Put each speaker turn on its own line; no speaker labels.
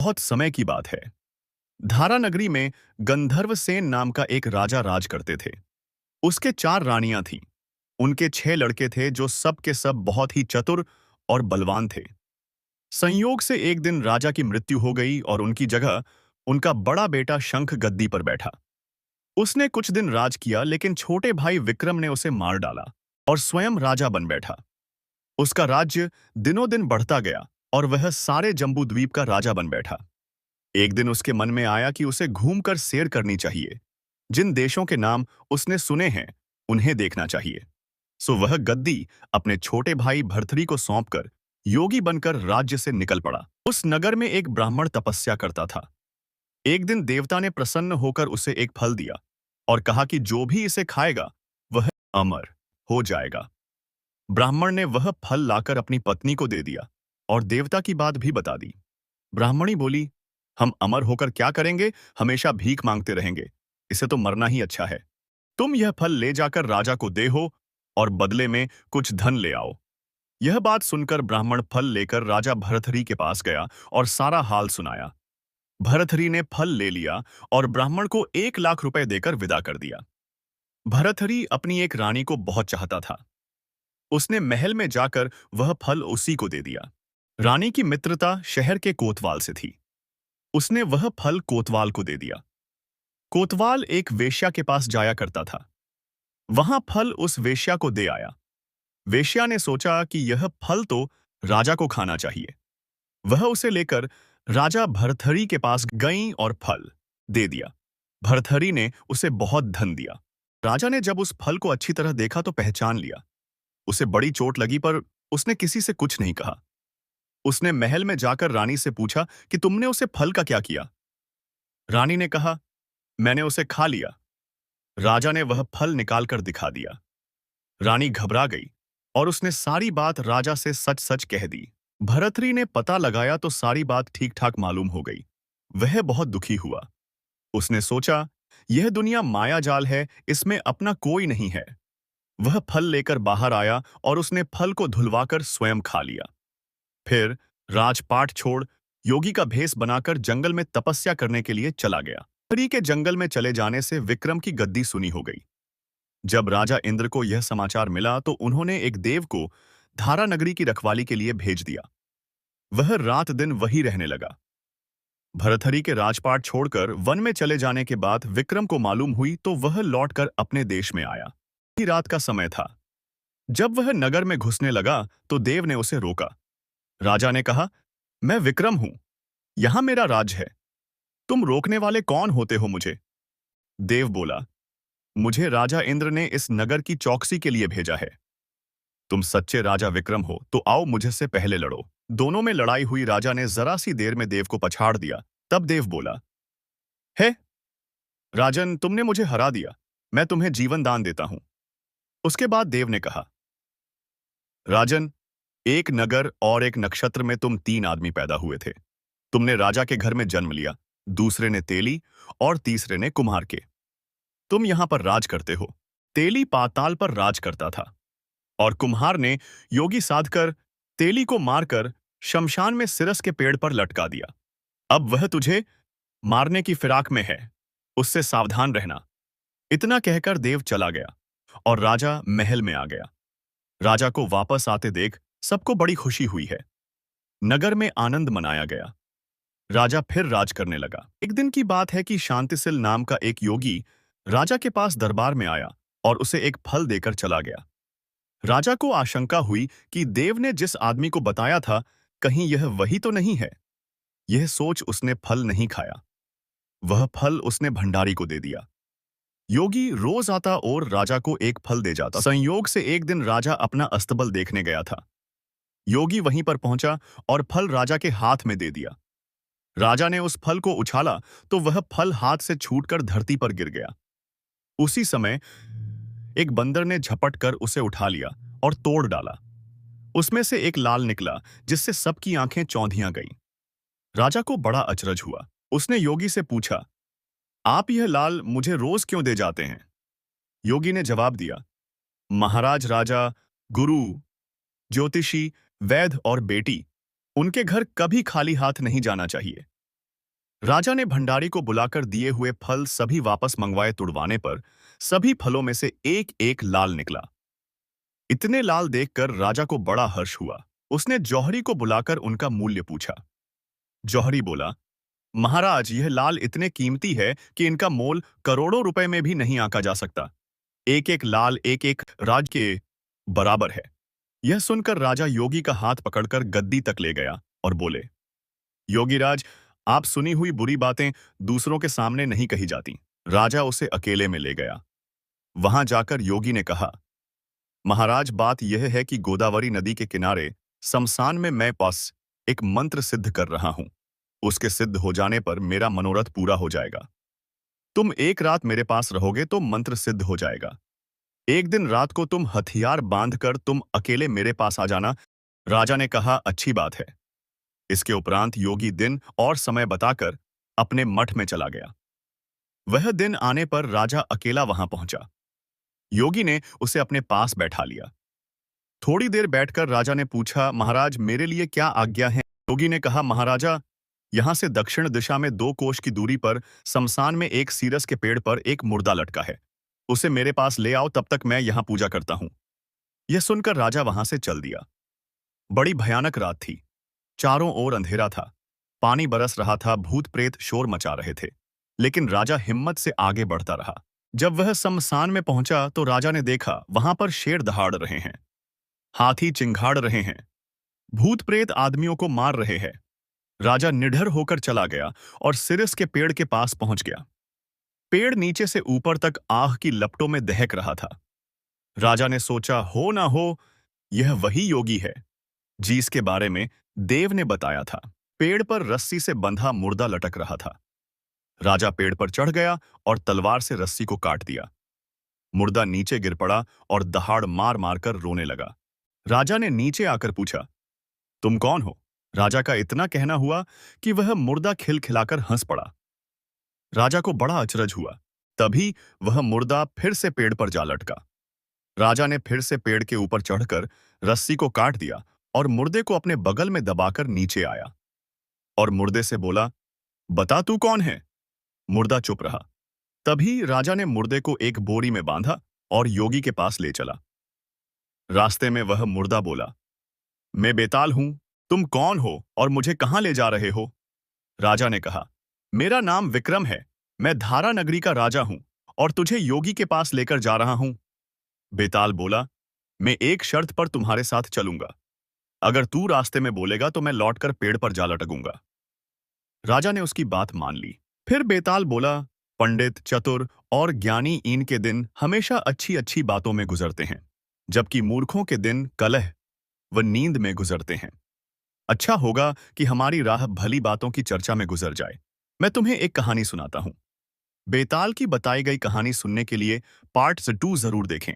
बहुत समय की बात है। धारा नगरी में गंधर्वसेन नाम का एक राजा राज करते थे। उसके 4 रानियां थीं। उनके 6 लड़के थे जो सब के सब बहुत ही चतुर और बलवान थे। संयोग से एक दिन राजा की मृत्यु हो गई और उनकी जगह उनका बड़ा बेटा शंख गद्दी पर बैठा। उसने कुछ दिन राज किया, लेकिन छोटे भाई विक्रम ने उसे मार डाला और स्वयं राजा बन बैठा। उसका राज्य दिनों दिन बढ़ता गया और वह सारे जम्बूद्वीप का राजा बन बैठा। एक दिन उसके मन में आया कि उसे घूमकर सैर करनी चाहिए। जिन देशों के नाम उसने सुने हैं, उन्हें देखना चाहिए। सो वह गद्दी अपने छोटे भाई भर्तरी को सौंपकर योगी बनकर राज्य से निकल पड़ा। उस नगर में एक ब्राह्मण तपस्या करता था। एक दिन देवता ने प्रसन्न होकर उसे एक फल दिया और कहा कि जो भी इसे खाएगा वह अमर हो जाएगा। ब्राह्मण ने वह फल लाकर अपनी पत्नी को दे दिया और देवता की बात भी बता दी। ब्राह्मणी बोली, हम अमर होकर क्या करेंगे, हमेशा भीख मांगते रहेंगे। इसे तो मरना ही अच्छा है। तुम यह फल ले जाकर राजा को दे हो और बदले में कुछ धन ले आओ। यह बात सुनकर ब्राह्मण फल लेकर राजा भरथरी के पास गया और सारा हाल सुनाया। भरथरी ने फल ले लिया और ब्राह्मण को 1 लाख रुपए देकर विदा कर दिया। भरथरी अपनी एक रानी को बहुत चाहता था। उसने महल में जाकर वह फल उसी को दे दिया। रानी की मित्रता शहर के कोतवाल से थी। उसने वह फल कोतवाल को दे दिया। कोतवाल एक वेश्या के पास जाया करता था। वहां फल उस वेश्या को दे आया। वेश्या ने सोचा कि यह फल तो राजा को खाना चाहिए। वह उसे लेकर राजा भरथरी के पास गई और फल दे दिया। भरथरी ने उसे बहुत धन दिया। राजा ने जब उस फल को अच्छी तरह देखा तो पहचान लिया। उसे बड़ी चोट लगी, पर उसने किसी से कुछ नहीं कहा। उसने महल में जाकर रानी से पूछा कि तुमने उसे फल का क्या किया। रानी ने कहा, मैंने उसे खा लिया। राजा ने वह फल निकालकर दिखा दिया। रानी घबरा गई और उसने सारी बात राजा से सच सच कह दी। भरथरी ने पता लगाया तो सारी बात ठीक ठाक मालूम हो गई। वह बहुत दुखी हुआ। उसने सोचा, यह दुनिया माया जाल है, इसमें अपना कोई नहीं है। वह फल लेकर बाहर आया और उसने फल को धुलवाकर स्वयं खा लिया। फिर राजपाट छोड़ योगी का भेष बनाकर जंगल में तपस्या करने के लिए चला गया। हरि के जंगल में चले जाने से विक्रम की गद्दी सुनी हो गई। जब राजा इंद्र को यह समाचार मिला तो उन्होंने एक देव को धारा नगरी की रखवाली के लिए भेज दिया। वह रात दिन वही रहने लगा। भरथरी के राजपाट छोड़कर वन में चले जाने के बाद विक्रम को मालूम हुई तो वह लौटकर अपने देश में आया। ही रात का समय था। जब वह नगर में घुसने लगा तो देव ने उसे रोका। राजा ने कहा, मैं विक्रम हूं, यहां मेरा राज है। तुम रोकने वाले कौन होते हो मुझे? देव बोला, मुझे राजा इंद्र ने इस नगर की चौकसी के लिए भेजा है। तुम सच्चे राजा विक्रम हो तो आओ मुझसे से पहले लड़ो। दोनों में लड़ाई हुई। राजा ने जरा सी देर में देव को पछाड़ दिया। तब देव बोला, है राजन, तुमने मुझे हरा दिया, मैं तुम्हें जीवन दान देता हूं। उसके बाद देव ने कहा, राजन, एक नगर और एक नक्षत्र में तुम 3 आदमी पैदा हुए थे। तुमने राजा के घर में जन्म लिया, दूसरे ने तेली और तीसरे ने कुम्हार के। तुम यहां पर राज करते हो। तेली पाताल पर राज करता था और कुम्हार ने योगी साधकर तेली को मारकर शमशान में सिरस के पेड़ पर लटका दिया। अब वह तुझे मारने की फिराक में है, उससे सावधान रहना। इतना कहकर देव चला गया और राजा महल में आ गया। राजा को वापस आते देख सबको बड़ी खुशी हुई है। नगर में आनंद मनाया गया। राजा फिर राज करने लगा। एक दिन की बात है कि शांतिसिल नाम का एक योगी राजा के पास दरबार में आया और उसे एक फल देकर चला गया। राजा को आशंका हुई कि देव ने जिस आदमी को बताया था, कहीं यह वही तो नहीं है। यह सोच उसने फल नहीं खाया। वह फल उसने भंडारी को दे दिया। योगी रोज आता और राजा को एक फल दे जाता। संयोग से एक दिन राजा अपना अस्तबल देखने गया था। योगी वहीं पर पहुंचा और फल राजा के हाथ में दे दिया। राजा ने उस फल को उछाला तो वह फल हाथ से छूटकर धरती पर गिर गया। उसी समय एक बंदर ने झपट कर उसे उठा लिया और तोड़ डाला। उसमें से एक लाल निकला जिससे सबकी आंखें चौंधियां गईं। राजा को बड़ा अचरज हुआ। उसने योगी से पूछा, आप यह लाल मुझे रोज क्यों दे जाते हैं? योगी ने जवाब दिया, महाराज, राजा, गुरु, ज्योतिषी, वैद्य और बेटी, उनके घर कभी खाली हाथ नहीं जाना चाहिए। राजा ने भंडारी को बुलाकर दिए हुए फल सभी वापस मंगवाए तुड़वाने पर सभी फलों में से एक एक लाल निकला। इतने लाल देखकर राजा को बड़ा हर्ष हुआ। उसने जौहरी को बुलाकर उनका मूल्य पूछा। जौहरी बोला, महाराज, यह लाल इतने कीमती है कि इनका मोल करोड़ों रुपए में भी नहीं आंका जा सकता। एक एक लाल एक एक राज के बराबर है। यह सुनकर राजा योगी का हाथ पकड़कर गद्दी तक ले गया और बोले, योगीराज, आप सुनी हुई बुरी बातें दूसरों के सामने नहीं कही जाती। राजा उसे अकेले में ले गया। वहां जाकर योगी ने कहा, महाराज, बात यह है कि गोदावरी नदी के किनारे शमशान में मैं पास एक मंत्र सिद्ध कर रहा हूं। उसके सिद्ध हो जाने पर मेरा मनोरथ पूरा हो जाएगा। तुम एक रात मेरे पास रहोगे तो मंत्र सिद्ध हो जाएगा। एक दिन रात को तुम हथियार बांधकर तुम अकेले मेरे पास आ जाना। राजा ने कहा, अच्छी बात है। इसके उपरांत योगी दिन और समय बताकर अपने मठ में चला गया। वह दिन आने पर राजा अकेला वहां पहुंचा। योगी ने उसे अपने पास बैठा लिया। थोड़ी देर बैठकर राजा ने पूछा, महाराज, मेरे लिए क्या आज्ञा है? योगी ने कहा, महाराजा, यहां से दक्षिण दिशा में 2 कोस की दूरी पर शमशान में एक सीरस के पेड़ पर एक मुर्दा लटका है। उसे मेरे पास ले आओ, तब तक मैं यहां पूजा करता हूं। यह सुनकर राजा वहां से चल दिया। बड़ी भयानक रात थी। चारों ओर अंधेरा था। पानी बरस रहा था, भूत प्रेत शोर मचा रहे थे। लेकिन राजा हिम्मत से आगे बढ़ता रहा। जब वह शमशान में पहुंचा तो राजा ने देखा वहां पर शेर दहाड़ रहे हैं, हाथी चिंघाड़ रहे हैं, भूत प्रेत आदमियों को मार रहे हैं। राजा निडर होकर चला गया और सिरस के पेड़ के पास पहुंच गया। पेड़ नीचे से ऊपर तक आग की लपटों में दहक रहा था। राजा ने सोचा, हो ना हो यह वही योगी है जिसके बारे में देव ने बताया था। पेड़ पर रस्सी से बंधा मुर्दा लटक रहा था। राजा पेड़ पर चढ़ गया और तलवार से रस्सी को काट दिया। मुर्दा नीचे गिर पड़ा और दहाड़ मार मारकर रोने लगा। राजा ने नीचे आकर पूछा, तुम कौन हो? राजा का इतना कहना हुआ कि वह मुर्दा खिलखिलाकर हंस पड़ा। राजा को बड़ा अचरज हुआ। तभी वह मुर्दा फिर से पेड़ पर जा लटका। राजा ने फिर से पेड़ के ऊपर चढ़कर रस्सी को काट दिया और मुर्दे को अपने बगल में दबाकर नीचे आया और मुर्दे से बोला, बता तू कौन है? मुर्दा चुप रहा। तभी राजा ने मुर्दे को एक बोरी में बांधा और योगी के पास ले चला। रास्ते में वह मुर्दा बोला, मैं बेताल हूं, तुम कौन हो और मुझे कहां ले जा रहे हो? राजा ने कहा, मेरा नाम विक्रम है, मैं धारा नगरी का राजा हूं और तुझे योगी के पास लेकर जा रहा हूं। बेताल बोला, मैं एक शर्त पर तुम्हारे साथ चलूंगा। अगर तू रास्ते में बोलेगा तो मैं लौटकर पेड़ पर जा लटकूंगा। राजा ने उसकी बात मान ली। फिर बेताल बोला, पंडित, चतुर और ज्ञानी इनके दिन हमेशा अच्छी अच्छी बातों में गुजरते हैं, जबकि मूर्खों के दिन कलह व नींद में गुजरते हैं। अच्छा होगा कि हमारी राह भली बातों की चर्चा में गुजर जाए। मैं तुम्हें एक कहानी सुनाता हूं। बेताल की बताई गई कहानी सुनने के लिए पार्ट 2 जरूर देखें।